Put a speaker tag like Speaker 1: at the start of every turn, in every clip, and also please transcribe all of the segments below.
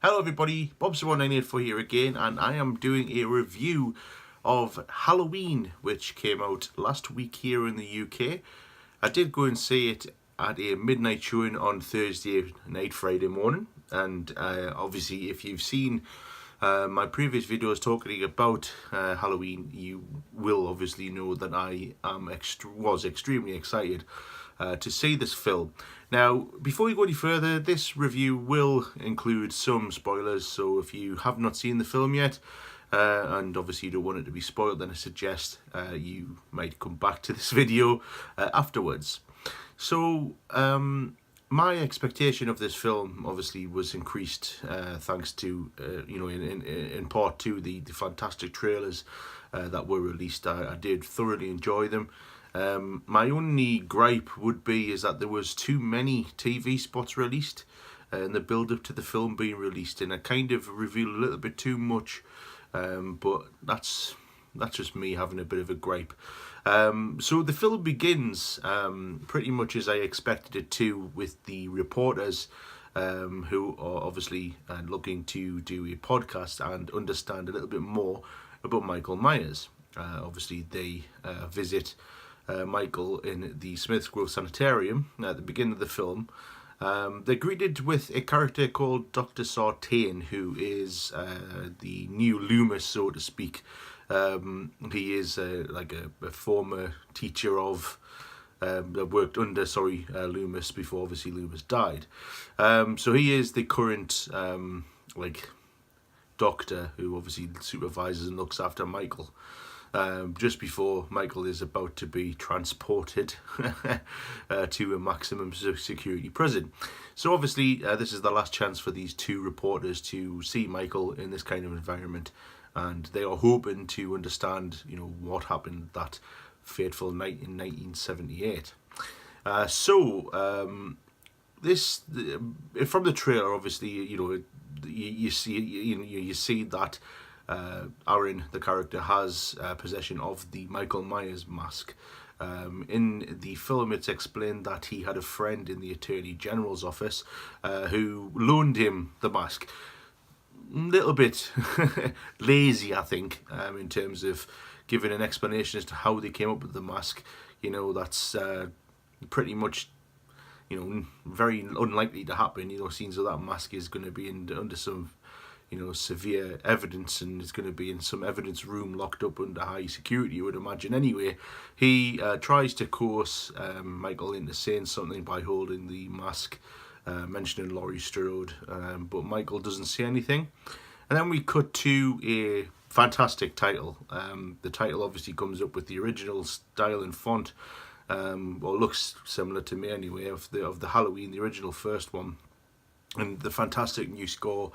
Speaker 1: Hello everybody, Bob984 here again, and I am doing a review of Halloween, which came out last week here in the UK. I did go and see it at a midnight showing on Thursday night, Friday morning, and obviously if you've seen my previous videos talking about Halloween, you will obviously know that I was extremely excited to see this film. Now, before we go any further, this review will include some spoilers, so if you have not seen the film yet, and obviously you don't want it to be spoiled, then I suggest you might come back to this video afterwards. So, my expectation of this film obviously was increased thanks to, in part two, the fantastic trailers that were released. I did thoroughly enjoy them. My only gripe would be is that there was too many TV spots released in the build up to the film being released, and it kind of revealed a little bit too much, but that's just me having a bit of a gripe. So the film begins pretty much as I expected it to, with the reporters who are obviously looking to do a podcast and understand a little bit more about Michael Myers. Obviously they visit Michael in the Smiths Grove Sanitarium at the beginning of the film. They're greeted with a character called Dr. Sartain, who is the new Loomis, so to speak. He is like a former teacher of that worked under Loomis before obviously Loomis died. So he is the current doctor who obviously supervises and looks after Michael. Just before Michael is about to be transported to a maximum security prison. So obviously this is the last chance for these two reporters to see Michael in this kind of environment, and they are hoping to understand, what happened that fateful night in 1978. This from the trailer, obviously, you see that Aaron, the character, has possession of the Michael Myers mask. In the film, it's explained that he had a friend in the Attorney General's office who loaned him the mask. A little bit lazy, I think, in terms of giving an explanation as to how they came up with the mask. That's pretty much, very unlikely to happen. Seeing so that mask is going to be under some severe evidence, and is going to be in some evidence room locked up under high security, you would imagine. Anyway, he tries to coerce Michael into saying something by holding the mask, mentioning Laurie Strode, but Michael doesn't say anything. And then we cut to a fantastic title. The title obviously comes up with the original style and font, or looks similar to me anyway, of the Halloween, the original first one. And the fantastic new score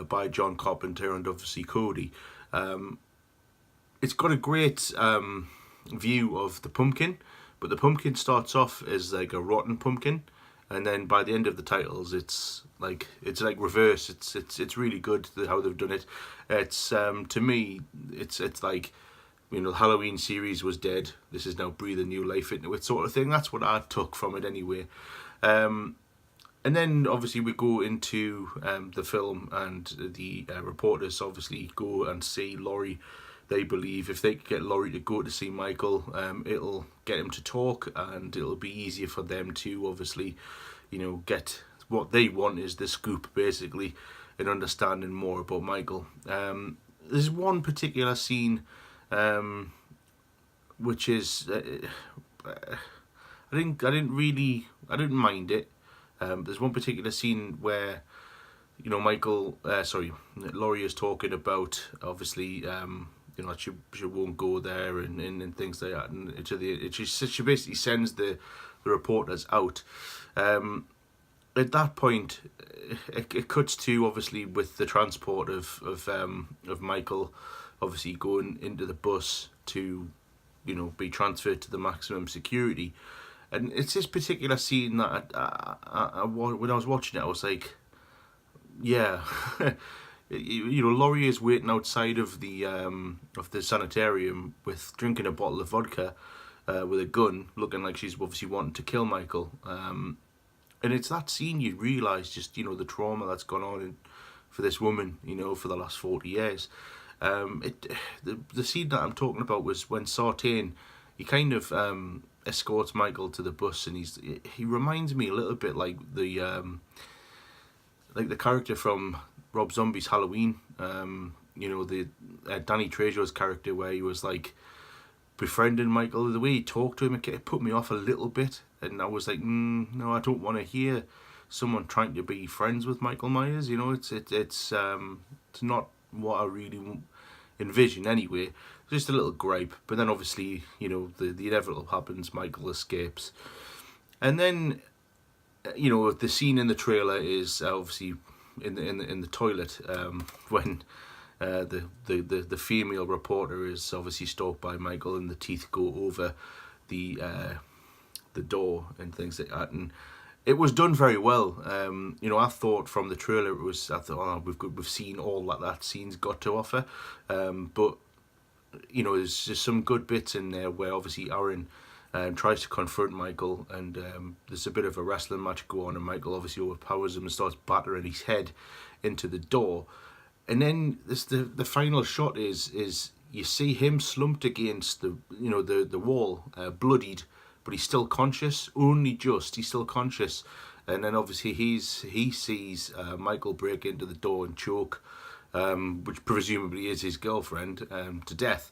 Speaker 1: by John Carpenter and obviously Cody. It's got a great view of the pumpkin, but the pumpkin starts off as like a rotten pumpkin, and then by the end of the titles, it's like reverse. It's really good how they've done it. It's to me, it's like, the Halloween series was dead. This is now breathing new life into it, sort of thing. That's what I took from it anyway. And then obviously we go into the film, and the reporters obviously go and see Laurie. They believe if they could get Laurie to go to see Michael, it'll get him to talk, and it'll be easier for them to obviously, get what they want, is the scoop basically, and understanding more about Michael. There's one particular scene which is I didn't mind it. There's one particular scene where, Laurie is talking about, obviously, she won't go there and things like that, and she basically sends the reporters out. At that point, it cuts to, obviously, with the transport of Michael, obviously going into the bus to, be transferred to the maximum security. And it's this particular scene that when I was watching it, I was like, yeah, Laurie is waiting outside of the sanitarium with drinking a bottle of vodka, with a gun, looking like she's obviously wanting to kill Michael. And it's that scene you realise just, the trauma that's gone on for this woman, you know, for the last 40 years. The scene that I'm talking about was when Sartain, he kind of escorts Michael to the bus, and he reminds me a little bit like the character from Rob Zombie's Halloween. You know, the Danny Trejo's character, where he was like befriending Michael. The way he talked to him, it put me off a little bit, and I was like, no, I don't want to hear someone trying to be friends with Michael Myers. You know, it's not what I really envision anyway. Just a little gripe. But then obviously, you know, the inevitable happens. Michael escapes, and then, you know, the scene in the trailer is obviously in the toilet, when the female reporter is obviously stalked by Michael, and the teeth go over the door and things like that. And it was done very well. You know, I thought from the trailer we've seen all that scene's got to offer. But you know, there's just some good bits in there where obviously Aaron tries to confront Michael, and there's a bit of a wrestling match go on, and Michael obviously overpowers him and starts battering his head into the door. And then the final shot is you see him slumped against the wall, bloodied, but he's still conscious, he's still conscious. And then obviously he sees Michael break into the door and choke, which presumably is his girlfriend, to death.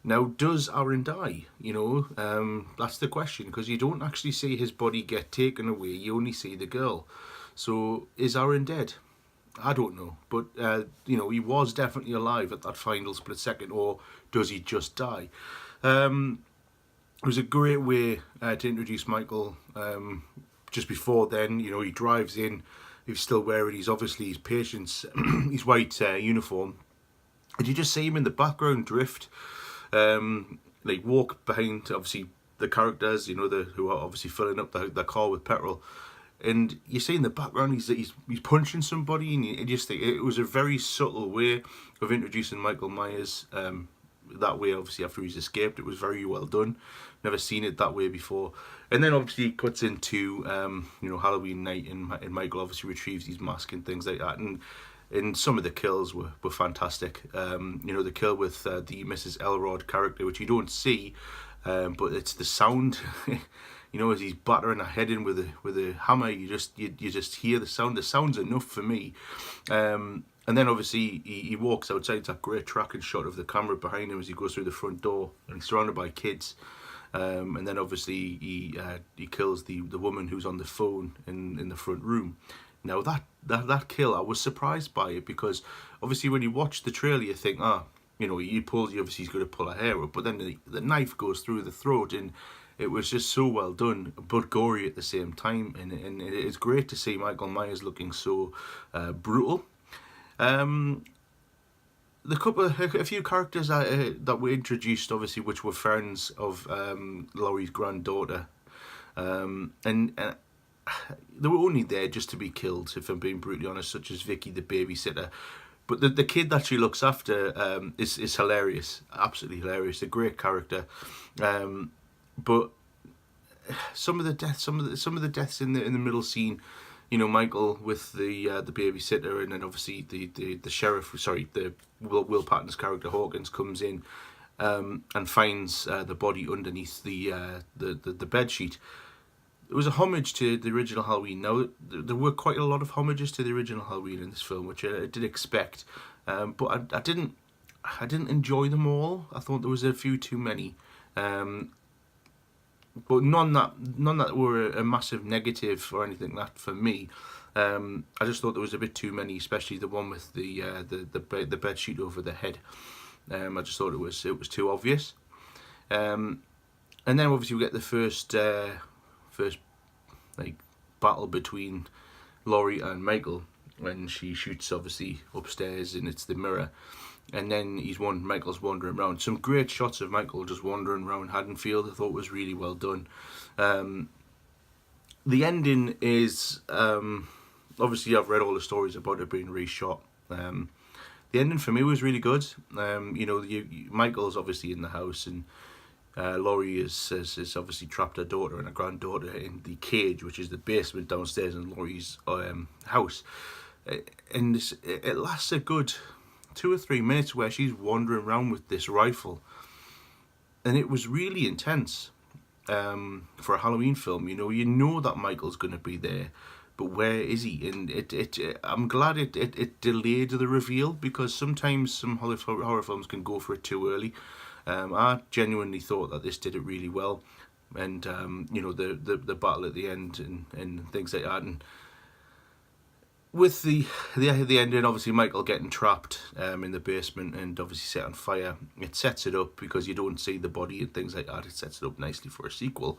Speaker 1: Now, does Aaron die? You know, that's the question, because you don't actually see his body get taken away, you only see the girl. So is Aaron dead? I don't know, but you know, he was definitely alive at that final split second, or does he just die? It was a great way to introduce Michael. Just before then, you know, he drives in, he's still wearing his patient's his white uniform, and you just see him in the background drift, like walk behind obviously the characters, you know, who are obviously filling up the car with petrol. And you see in the background he's punching somebody, and you just think it was a very subtle way of introducing Michael Myers. That way, obviously, after he's escaped, it was very well done. Never seen it that way before. And then obviously it cuts into you know, Halloween night, and Michael obviously retrieves his mask and things like that. And some of the kills were fantastic. You know, the kill with the Mrs. Elrod character, which you don't see, but it's the sound. You know, as he's battering her head in with a hammer, you just hear the sound. The sound's enough for me. And then obviously he walks outside. It's that great tracking shot of the camera behind him as he goes through the front door, and he's surrounded by kids. And then obviously he kills the woman who's on the phone in the front room. Now that kill, I was surprised by it, because obviously when you watch the trailer you think, you know, obviously he's going to pull her hair up, but then the knife goes through the throat, and it was just so well done, but gory at the same time. And it is great to see Michael Myers looking so brutal. A few characters that were introduced, obviously, which were friends of Laurie's granddaughter, and they were only there just to be killed, if I'm being brutally honest, such as Vicky, the babysitter. But the kid that she looks after is hilarious, absolutely hilarious, a great character. But some of the deaths in the middle scene, you know, Michael with the babysitter, and then obviously the sheriff, the Will Patton's character Hawkins comes in and finds the body underneath the bed sheet. It was a homage to the original Halloween. Now, there were quite a lot of homages to the original Halloween in this film, which I did expect, but I didn't enjoy them all. I thought there was a few too many. But none that were a massive negative or anything like that for me. I just thought there was a bit too many, especially the one with the bed sheet over the head. I just thought it was too obvious. And then obviously we get the first like battle between Laurie and Michael, when she shoots obviously upstairs, and it's the mirror. And then Michael's wandering around. Some great shots of Michael just wandering around Haddonfield, I thought was really well done. The ending is, obviously I've read all the stories about it being reshot. The ending for me was really good. You know, Michael's obviously in the house, and Laurie is obviously trapped her daughter and her granddaughter in the cage, which is the basement downstairs in Laurie's house. and it lasts a good 2 or 3 minutes where she's wandering around with this rifle, and it was really intense for a Halloween film. You know that Michael's going to be there, but where is he? And I'm glad it delayed the reveal, because sometimes some horror films can go for it too early. I genuinely thought that this did it really well, and the battle at the end and things like that, and with the ending, obviously Michael getting trapped in the basement and obviously set on fire, it sets it up, because you don't see the body and things like that. It sets it up nicely for a sequel.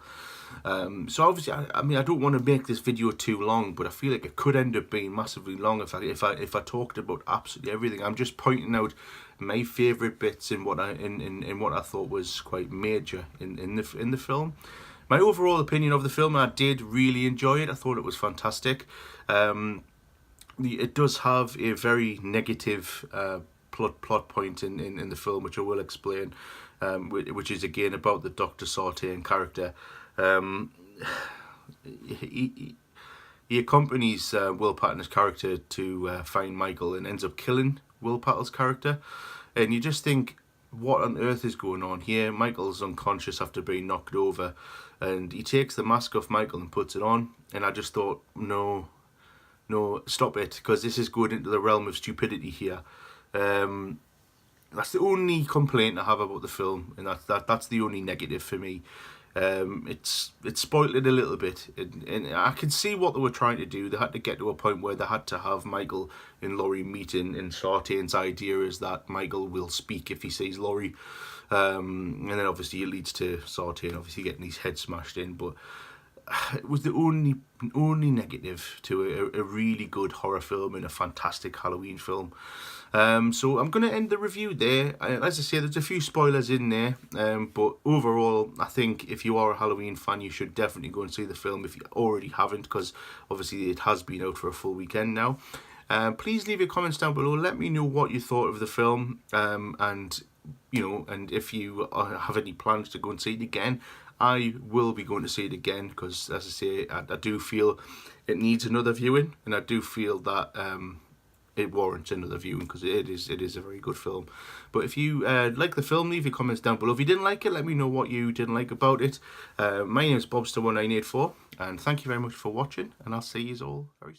Speaker 1: So obviously, I mean, I don't want to make this video too long, but I feel like it could end up being massively long if I talked about absolutely everything. I'm just pointing out my favourite bits in what I thought was quite major in the film. My overall opinion of the film, I did really enjoy it. I thought it was fantastic. It does have a very negative plot point in the film, which I will explain, which is again about the Dr. Sartain character. He accompanies Will Patton's character to find Michael, and ends up killing Will Patton's character. And you just think, what on earth is going on here? Michael's unconscious after being knocked over, and he takes the mask off Michael and puts it on. And I just thought, no, stop it, because this is going into the realm of stupidity here. That's the only complaint I have about the film, and that's the only negative for me. It's spoiled it a little bit, and I can see what they were trying to do. They had to get to a point where they had to have Michael and Laurie meet, and Sartain's idea is that Michael will speak if he sees Laurie, and then obviously it leads to Sartain obviously getting his head smashed in. But it was the only negative to a really good horror film and a fantastic Halloween film. So I'm going to end the review there. As I say, there's a few spoilers in there, but overall, I think if you are a Halloween fan, you should definitely go and see the film if you already haven't, because obviously it has been out for a full weekend now. Please leave your comments down below. Let me know what you thought of the film, and if you have any plans to go and see it again. I will be going to see it again, because, as I say, I do feel it needs another viewing, and I do feel that it warrants another viewing, because it is a very good film. But if you like the film, leave your comments down below. If you didn't like it, let me know what you didn't like about it. My name is Bobster1984, and thank you very much for watching, and I'll see you all very soon.